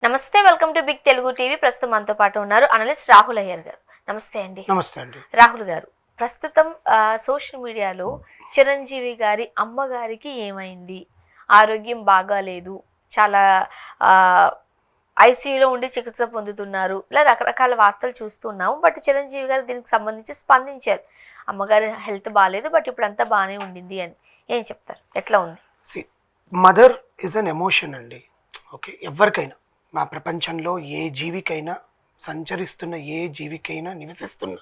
నమస్తే, welcome to Big Telugu TV. ప్రస్తుతం మనతో పాటు ఉన్నారు అనలిస్ట్ రాహుల్ అయ్యర్ గారు. నమస్తే అండి. నమస్తే అండి. రాహుల్ గారు, ప్రస్తుతం సోషల్ మీడియాలో చిరంజీవి గారి అమ్మగారికి ఏమైంది, ఆరోగ్యం బాగాలేదు, చాలా ఐసీయూలో ఉండి చికిత్స పొందుతున్నారు, ఇలా రకరకాల వార్తలు చూస్తున్నాము. బట్ చిరంజీవి గారు దీనికి సంబంధించి స్పందించారు. అమ్మగారి హెల్త్ బాగాలేదు, బట్ ఇప్పుడు అంతా బాగానే ఉండింది అని. ఏం చెప్తారు, ఎట్లా ఉంది? మదర్ ఇస్ అన్ ఎమోషన్ అండి. ఓకే, ఎవరికైనా, మా ప్రపంచంలో ఏ జీవికైనా, సంచరిస్తున్న ఏ జీవికైనా, నివసిస్తున్న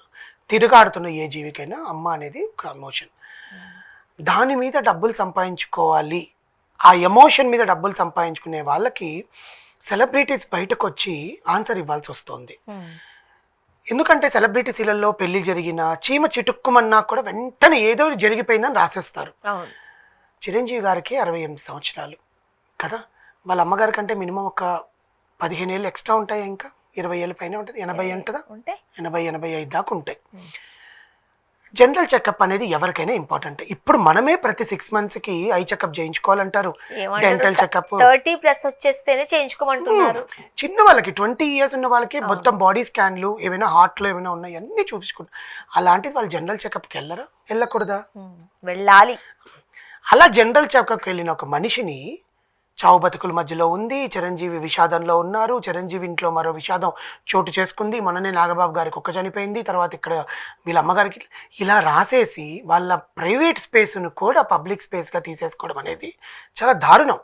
తిరుగాడుతున్న ఏ జీవికైనా అమ్మ అనేది ఒక ఎమోషన్. దాని మీద డబ్బులు సంపాదించుకోవాలి, ఆ ఎమోషన్ మీద డబ్బులు సంపాదించుకునే వాళ్ళకి సెలబ్రిటీస్ బయటకు వచ్చి ఆన్సర్ ఇవ్వాల్సి వస్తుంది. ఎందుకంటే సెలబ్రిటీసీలలో పెళ్లి జరిగిన చీమ చిటుక్కుమన్నా కూడా వెంటనే ఏదో జరిగిపోయిందని రాసేస్తారు. చిరంజీవి గారికి 68 సంవత్సరాలు కదా, వాళ్ళ అమ్మగారి కంటే మినిమం ఒక 15 ఏళ్ళు ఎక్స్ట్రా ఉంటాయి, ఇంకా 20 ఏళ్ళ పైన ఉంటుంది. 80 ఉంటుందా, 80-85 దాకా ఉంటాయి. జనరల్ చెకప్ అనేది ఎవరికైనా ఇంపార్టెంట్. ఇప్పుడు మనమే ప్రతి 6 monthsకి ఐ చెకప్ చేయించుకోవాలంటారు, డెంటల్ చెకప్ 30+ వచ్చేస్తేనే చేయించుకోమంటున్నారు. చిన్న వాళ్ళకి 20 years ఉన్న వాళ్ళకి మొత్తం బాడీ స్కాన్లు, ఏమైనా హార్ట్లో ఏమైనా ఉన్నాయి అన్నీ చూపించుకుంటారు. అలాంటిది వాళ్ళు జనరల్ చెకప్కి వెళ్ళరా, వెళ్ళకూడదా? వెళ్ళాలి. అలా జనరల్ చెకప్కి వెళ్ళిన ఒక మనిషిని చావు బతుకుల మధ్యలో ఉంది, చిరంజీవి విషాదంలో ఉన్నారు, చిరంజీవి ఇంట్లో మరో విషాదం చోటు చేసుకుంది, మొన్ననే నాగబాబు గారికి కుక్క చనిపోయింది, తర్వాత ఇక్కడ వీళ్ళ అమ్మగారికి, ఇలా రాసేసి వాళ్ళ ప్రైవేట్ స్పేస్ను కూడా పబ్లిక్ స్పేస్గా తీసేసుకోవడం అనేది చాలా దారుణం.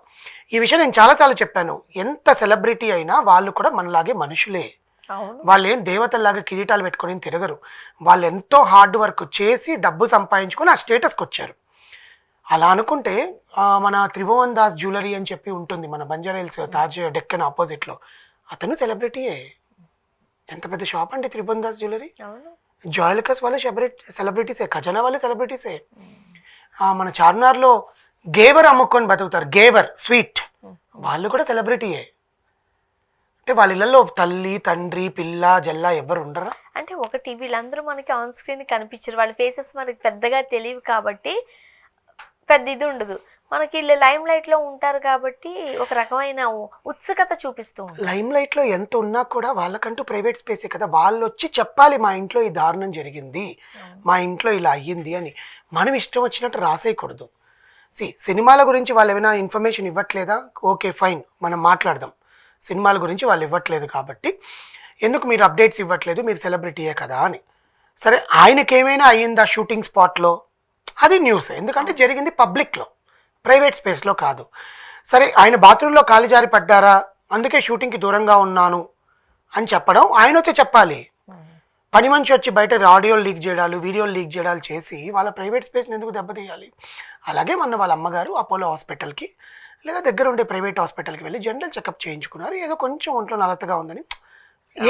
ఈ విషయం నేను చాలాసార్లు చెప్పాను. ఎంత సెలబ్రిటీ అయినా వాళ్ళు కూడా మనలాగే మనుషులే. వాళ్ళు ఏం దేవతల్లాగా కిరీటాలు పెట్టుకొని తిరగరు. వాళ్ళు ఎంతో హార్డ్ వర్క్ చేసి డబ్బు సంపాదించుకొని ఆ స్టేటస్కి వచ్చారు. అలా అనుకుంటే మన త్రిభువన్ దాస్ జ్యువెలరీ అని చెప్పి ఉంటుంది మన బంజారా హిల్స్ తాజ్ డెక్కన్ ఆపోజిట్లో, అతను సెలబ్రిటీయే. ఎంత పెద్ద షాప్ అండి త్రిభువన్ దాస్ జ్యువెలరీ. జాయిలకస్ వాళ్ళు సెలబ్రిటీసే, ఖజానా వాళ్ళు సెలబ్రిటీసే. మన చార్మినార్లో గేవర్ అమ్ముకొని బతుకుతారు, గేవర్ స్వీట్, వాళ్ళు కూడా సెలబ్రిటీయే. అంటే వాళ్ళ ఇళ్ళల్లో తల్లి తండ్రి పిల్ల జల్ల ఎవరు ఉండరా? అంటే ఒకటి, వీళ్ళందరూ మనకి ఆన్ స్క్రీన్ కనిపించరు, వాళ్ళ ఫేసెస్ మనకి పెద్దగా తెలియవు కాబట్టి పెద్ద ఇది ఉండదు. మనకి వీళ్ళు లైమ్ లైట్లో ఉంటారు కాబట్టి ఒక రకమైన ఉత్సుకత చూపిస్తూ ఉంటారు. లైమ్ లైట్లో ఎంత ఉన్నా కూడా వాళ్ళకంటూ ప్రైవేట్ స్పేసే కదా, వాళ్ళు వచ్చి చెప్పాలి మా ఇంట్లో ఈ దారుణం జరిగింది, మా ఇంట్లో ఇలా అయ్యింది అని. మనం ఇష్టం వచ్చినట్టు రాసేయకూడదు. సినిమాల గురించి వాళ్ళు ఏమైనా ఇన్ఫర్మేషన్ ఇవ్వట్లేదా, ఓకే ఫైన్, మనం మాట్లాడదాం. సినిమాల గురించి వాళ్ళు ఇవ్వట్లేదు కాబట్టి ఎందుకు మీరు అప్డేట్స్ ఇవ్వట్లేదు, మీరు సెలబ్రిటీయే కదా అని. సరే, ఆయనకేమైనా అయ్యిందా షూటింగ్ స్పాట్లో, అది న్యూస్. ఎందుకంటే జరిగింది పబ్లిక్లో, ప్రైవేట్ స్పేస్లో కాదు. సరే, ఆయన బాత్రూంలో కాలు జారి పడ్డారా, అందుకే షూటింగ్కి దూరంగా ఉన్నాను అని చెప్పడం ఆయన వచ్చి చెప్పాలి. పని మనిషి వచ్చి బయట ఆడియోలు లీక్ చేయడాలు, వీడియోలు లీక్ చేయడాలు చేసి వాళ్ళ ప్రైవేట్ స్పేస్ని ఎందుకు దెబ్బతీయాలి? అలాగే మొన్న వాళ్ళ అమ్మగారు అపోలో హాస్పిటల్కి లేదా దగ్గర ఉండే ప్రైవేట్ హాస్పిటల్కి వెళ్ళి జనరల్ చెకప్ చేయించుకున్నారు. ఏదో కొంచెం ఒంట్లో నలతగా ఉందని.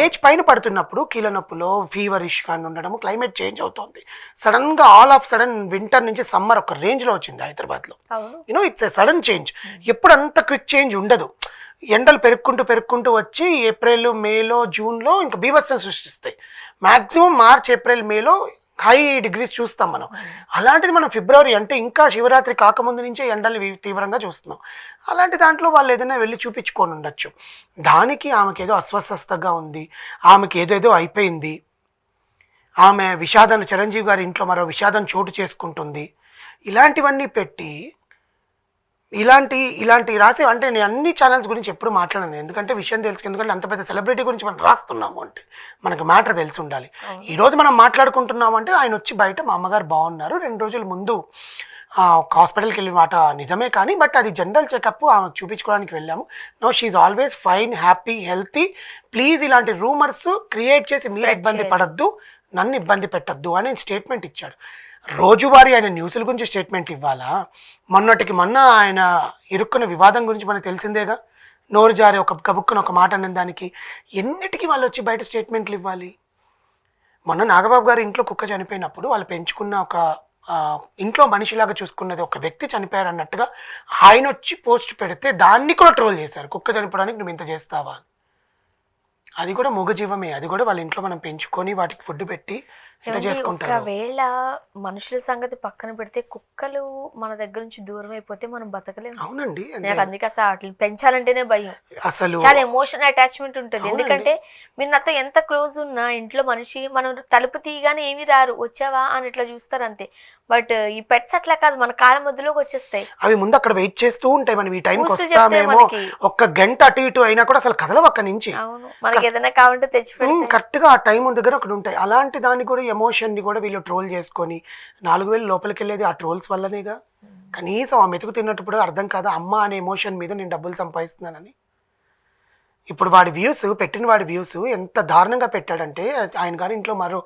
ఏజ్ పైన పడుతున్నప్పుడు కీళ్ళ నొప్పులో ఫీవరిష్గా ఉండడం, క్లైమేట్ చేంజ్ అవుతుంది. సడన్గా ఆల్ ఆఫ్ సడన్ వింటర్ నుంచి సమ్మర్ ఒక రేంజ్లో వచ్చింది హైదరాబాద్లో. It's a sudden change. ఎప్పుడు అంత క్విక్ చేంజ్ ఉండదు. ఎండలు పెరుక్కుంటూ వచ్చి ఏప్రిల్ మేలో జూన్లో ఇంకా బీభత్సం సృష్టిస్తాయి. మ్యాక్సిమం మార్చ్ ఏప్రిల్ మేలో హై డిగ్రీస్ చూస్తాం మనం. అలాంటిది మనం ఫిబ్రవరి అంటే ఇంకా శివరాత్రి కాకముందు నుంచే ఎండలు తీవ్రంగా చూస్తున్నాం. అలాంటి దాంట్లో వాళ్ళు ఏదైనా వెళ్ళి చూపించుకొని ఉండొచ్చు. దానికి ఆమెకి ఏదో అస్వస్థతగా ఉంది, ఆమెకి ఏదేదో అయిపోయింది, ఆమె విషాదాన్ని, చిరంజీవి గారి ఇంట్లో మరో విషాదం చోటు చేసుకుంటుంది, ఇలాంటివన్నీ పెట్టి ఇలాంటి రాసే, అంటే నేను అన్ని ఛానల్స్ గురించి ఎప్పుడు మాట్లాడను, ఎందుకంటే విషయం తెలుసు. ఎందుకంటే అంత పెద్ద సెలబ్రిటీ గురించి మనం రాస్తున్నాము అంటే మనకు మ్యాటర్ తెలిసి ఉండాలి. ఈరోజు మనం మాట్లాడుకుంటున్నాము అంటే ఆయన వచ్చి బయట మా అమ్మగారు బాగున్నారు, 2 రోజుల ముందు ఒక హాస్పిటల్కి వెళ్ళిన మాట నిజమే, కానీ బట్ అది జనరల్ చెకప్, ఆమె చూపించుకోవడానికి వెళ్ళాము. No, she's always fine, happy, healthy. Please ఇలాంటి రూమర్స్ క్రియేట్ చేసి మీరు ఇబ్బంది పడద్దు, నన్ను ఇబ్బంది పెట్టద్దు అని స్టేట్మెంట్ ఇచ్చాడు. రోజువారీ ఆయన న్యూస్ల గురించి స్టేట్మెంట్ ఇవ్వాలా? మొన్నటికి మొన్న ఆయన ఇరుక్కున్న వివాదం గురించి మనకు తెలిసిందేగా. నోరు జారి ఒక గబుక్కున ఒక మాట అన్న దానికి ఎన్నిటికీ వాళ్ళు వచ్చి బయట స్టేట్మెంట్లు ఇవ్వాలి? మొన్న నాగబాబు గారి ఇంట్లో కుక్క చనిపోయినప్పుడు వాళ్ళు పెంచుకున్న ఒక ఇంట్లో మనిషిలాగా చూసుకున్నది ఒక వ్యక్తి చనిపోయారు అన్నట్టుగా ఆయన వచ్చి పోస్ట్ పెడితే దాన్ని కూడా ట్రోల్ చేశారు. కుక్క చనిపోవడానికి నువ్వు ఇంత చేస్తావా? అది కూడా మూగజీవమే, అది కూడా వాళ్ళ ఇంట్లో మనం పెంచుకొని వాటికి ఫుడ్ పెట్టి ఎంత ఏమండి, చేసుకుంటారు. ఒకవేళ మనుషుల సంగతి పక్కన పెడితే కుక్కలు మన దగ్గర నుంచి దూరం అయిపోతే మనం బతకలేము. అవునండి, నాకు అంతే అందుకే అసలు వాటిని పెంచాలంటేనే భయం. అసలు. చాలా ఎమోషన్ అటాచ్మెంట్ ఉంటుంది. అవునండి. ఎందుకంటే మీరు నాతో ఎంత క్లోజ్ ఉన్నా ఇంట్లో మనిషి మనం తలుపు తీయగానే ఏమి రారు, వచ్చావా అని ఇట్లా చూస్తారు అంతే. బట్ ఈ పెట్స్ అట్లా కాదు, మన కాళ్ళ మధ్యలోకి వచ్చేస్తాయి. అవి ముందు అక్కడ వెయిట్ చేస్తూ ఉంటాయి, మనం ఈ టైంకి కూసి చెప్తే వస్తామేమో, మనకి. ఒక్క గంట అటు ఇటు అయినా కూడా అసలు కదలవు అక్కడి నుంచి. అవును, మనకి ఏదైనా కావాలంటే తెచ్చి పెడతాయి. కరెక్ట్గా ఆ టైం దగ్గర అక్కడ ఉంటాయి. అలాంటి దాన్ని కూడా ఎమోషన్ని కూడా వీళ్ళు ట్రోల్ చేసుకొని 4,000 లోపలికి వెళ్ళేది ఆ ట్రోల్స్ వల్లనేగా. కనీసం ఆ మెతుకు తిన్నప్పుడు అర్థం కాదా అమ్మ అనే ఎమోషన్ మీద నేను డబ్బులు సంపాదిస్తున్నానని. ఇప్పుడు వాడి వ్యూస్, పెట్టిన వాడి వ్యూస్ ఎంత దారుణంగా పెట్టాడంటే, ఆయన గారి ఇంట్లో మరో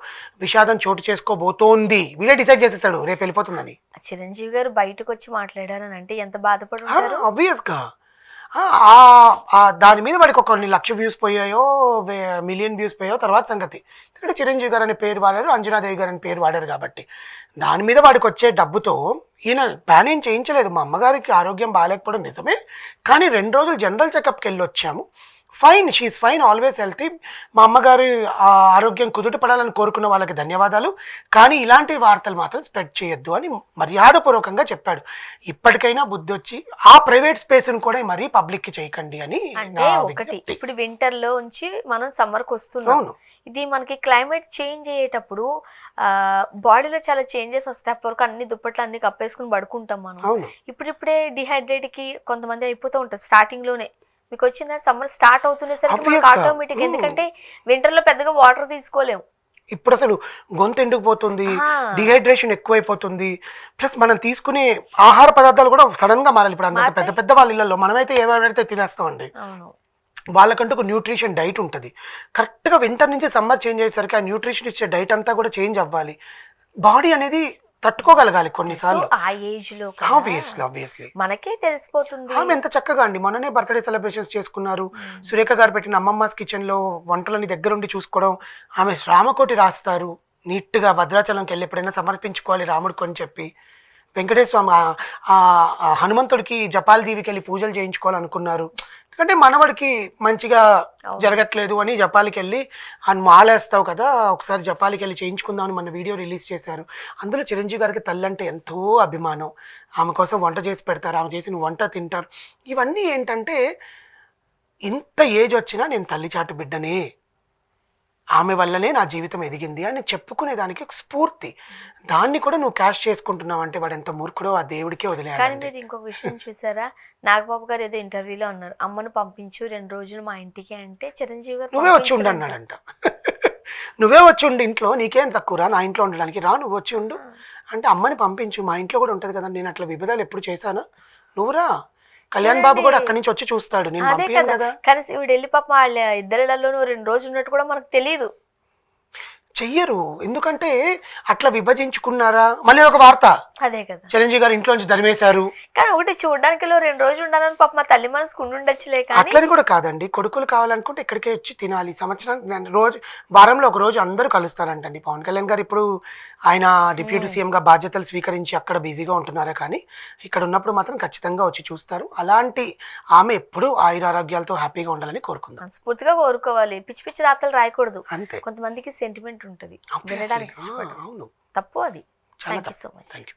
విషాదం చోటు చేసుకోబోతోంది, వీడే డిసైడ్ చేసేసాడు రేపు వెళ్ళిపోతుందని. చిరంజీవి గారు బయటకు వచ్చి మాట్లాడారని అంటే ఎంత బాధపడి ఉంటారు. ఆబ్వియస్గా దాని మీద వాడికి కొన్ని లక్ష వ్యూస్ పోయాయో, మిలియన్ వ్యూస్ పోయాయో తర్వాత సంగతి. ఎందుకంటే చిరంజీవి గారు అనే పేరు వాడారు, అంజనాదేవి గారు అనే పేరు వాడారు కాబట్టి దాని మీద వాడికి వచ్చే డబ్బుతో ఈయన ప్లాన్ ఏం చేయించలేదు. మా అమ్మగారికి ఆరోగ్యం బాగాలేకపోవడం నిజమే, కానీ 2 రోజులు జనరల్ చెకప్కి వెళ్ళి వచ్చాము, fine, she's fine, always healthy. మా అమ్మగారి ఆరోగ్యం కుదుట పడాలని కోరుకున్న వాళ్ళకి ధన్యవాదాలు, కానీ ఇలాంటి వార్తలు మాత్రం స్ప్రెడ్ చేయొద్దు అని మర్యాదపూర్వకంగా చెప్పాడు. ఇప్పటికైనా బుద్ధి వచ్చి ఆ ప్రైవేట్ స్పేస్ని కూడా మరీ పబ్లిక్కి చేయకండి అని. అంటే ఒకటి, ఇప్పుడు వింటర్ లో ఉంచి మనం సమ్మర్కి వస్తున్నాం. అవును, ఇది మనకి క్లైమేట్ చేంజ్ అయ్యేటప్పుడు బాడీలో చాలా చేంజెస్ వస్తాయి. అప్పటివరకు అన్ని దుప్పట్లు అన్ని కప్పేసుకుని పడుకుంటాం మనం. అవును, ఇప్పుడిప్పుడే డిహైడ్రేట్ కి కొంతమంది అయిపోతూ ఉంటారు స్టార్టింగ్ లోనే. మీకు వచ్చిందా సమ్మర్ స్టార్ట్ అవుతునేసరికి మనకి Obvious గా. ఆటోమేటిక్, ఎందుకంటే వింటర్ లో పెద్దగా వాటర్ తీసుకోలేము. ఇప్పుడు అసలు గొంతు ఎండుకుపోతుంది, డిహైడ్రేషన్ ఎక్కువైపోతుంది, ప్లస్ మనం తీసుకునే ఆహార పదార్థాలు కూడా సడన్ గా మారాలి. ఇప్పుడు అందరికీ పెద్ద పెద్ద వాళ్ళ ఇళ్ళల్లో మనమైతే ఏవైతే తినేస్తామండి, అవును, వాళ్ళకంటూ ఒక న్యూట్రిషన్ డైట్ ఉంటుంది. కరెక్ట్గా వింటర్ నుంచి సమ్మర్ చేంజ్ అయ్యేసరికి ఆ న్యూట్రిషన్ ఇచ్చే డైట్ అంతా కూడా చేంజ్ అవ్వాలి. బాడీ అనేది తట్టుకోగలగాలి కొన్నిసార్లు. ఆ ఏజ్ లో ఆబ్వియస్లీ మనకే తెలిసిపోతుంది. ఆమె ఎంత చక్కగా అండి, మొన్ననే బర్త్డే సెలబ్రేషన్స్ చేసుకున్నారు. సురేఖ గారు పెట్టిన అమ్మమ్మస్ కిచెన్లో వంటలని దగ్గరుండి చూసుకోవడం, ఆమె రామకోటి రాస్తారు నీట్గా, భద్రాచలంకి వెళ్ళి ఎప్పుడైనా సమర్పించుకోవాలి రాముడికి అని చెప్పి. వెంకటేశ్వర స్వామి హనుమంతుడికి జపాల దీవికి వెళ్ళి పూజలు చేయించుకోవాలనుకున్నారు. ఎందుకంటే మనవాడికి మంచిగా జరగట్లేదు అని జపాలికి వెళ్ళి అని మాలేస్తావు కదా, ఒకసారి జపాలికి వెళ్ళి చేయించుకుందామని మన వీడియో రిలీజ్ చేశారు. అందులో చిరంజీవి గారికి తల్లి అంటే ఎంతో అభిమానం, ఆమె కోసం వంట చేసి పెడతారు, ఆమె చేసిన వంట తింటారు. ఇవన్నీ ఏంటంటే ఇంత ఏజ్ వచ్చినా నేను తల్లి చాటు బిడ్డనే, ఆమె వల్లనే నా జీవితం ఎదిగింది అని చెప్పుకునే దానికి ఒక స్ఫూర్తి. దాన్ని కూడా నువ్వు క్యాష్ చేసుకుంటున్నావు అంటే వాడు ఎంత మూర్ఖుడో ఆ దేవుడికే కానీ వదిలేయాలి. మీరు ఇంకొక విషయం చూసారా, నాగబాబు గారు ఏదో ఇంటర్వ్యూలో అన్నారు, అమ్మను పంపించు 2 రోజులు మా ఇంటికి అంటే చిరంజీవి గారు నువ్వే వచ్చి ఉండు అన్నాడంట. నువ్వే వచ్చి ఉండు ఇంట్లో, నీకేం తక్కువరా నా ఇంట్లో ఉండడానికి, రా నువ్వు వచ్చి ఉండు అంటే అమ్మని పంపించు, మా ఇంట్లో కూడా ఉంటుంది కదా, నేను అట్లా విభేదాలు ఎప్పుడు చేశానా, నువ్వురా. కళ్యాణ్ బాబు కూడా అక్కడి నుంచి వచ్చి చూస్తాడు, నేను అదే పంపించాను కదా. కదా. కానీ ఈవిడ వెళ్ళి పాప వాళ్ళ ఇద్దరిలో 2 రోజులు ఉన్నట్టు కూడా మనకు తెలియదు. చెయ్యరు, ఎందుకంటే అట్లా విభజించుకున్నారా. మళ్ళీ ఒక వార్త, అదే కదా, చిరంజీవి గారు ఇంట్లో నుంచి ధరిమేశారు. కానీ ఒకటి చూడడానికి 2 రోజులు ఉండాలని పాప మా తల్లి మనసుకు ఉండొచ్చులే. కానీ అట్లని కూడా కాదండి, కొడుకులు కావాలనుకుంటే ఇక్కడికే వచ్చి తినాలి. సంవత్సరం రోజు వారంలో ఒక రోజు అందరూ కలుస్తారంటండి. పవన్ కళ్యాణ్ గారు ఇప్పుడు ఆయన డిప్యూటీ సీఎంగా బాధ్యతలు స్వీకరించి అక్కడ బిజీగా ఉంటున్నారే, కానీ ఇక్కడ ఉన్నప్పుడు మాత్రం ఖచ్చితంగా వచ్చి చూస్తారు. అలాంటి ఆమె ఎప్పుడూ ఆయురారోగ్యాలతో హ్యాపీగా ఉండాలని కోరుకుందాం. స్ఫూర్తిగా కోరుకోవాలి, పిచ్చి పిచ్చి రాతలు రాయకూడదు. అంతే, కొంతమందికి సెంటిమెంట్ ఉంటుంది, Obviously. వినడానికి ఇష్టపడరు, అవును, తప్పు అది. చాలా thank you so much. Thank you.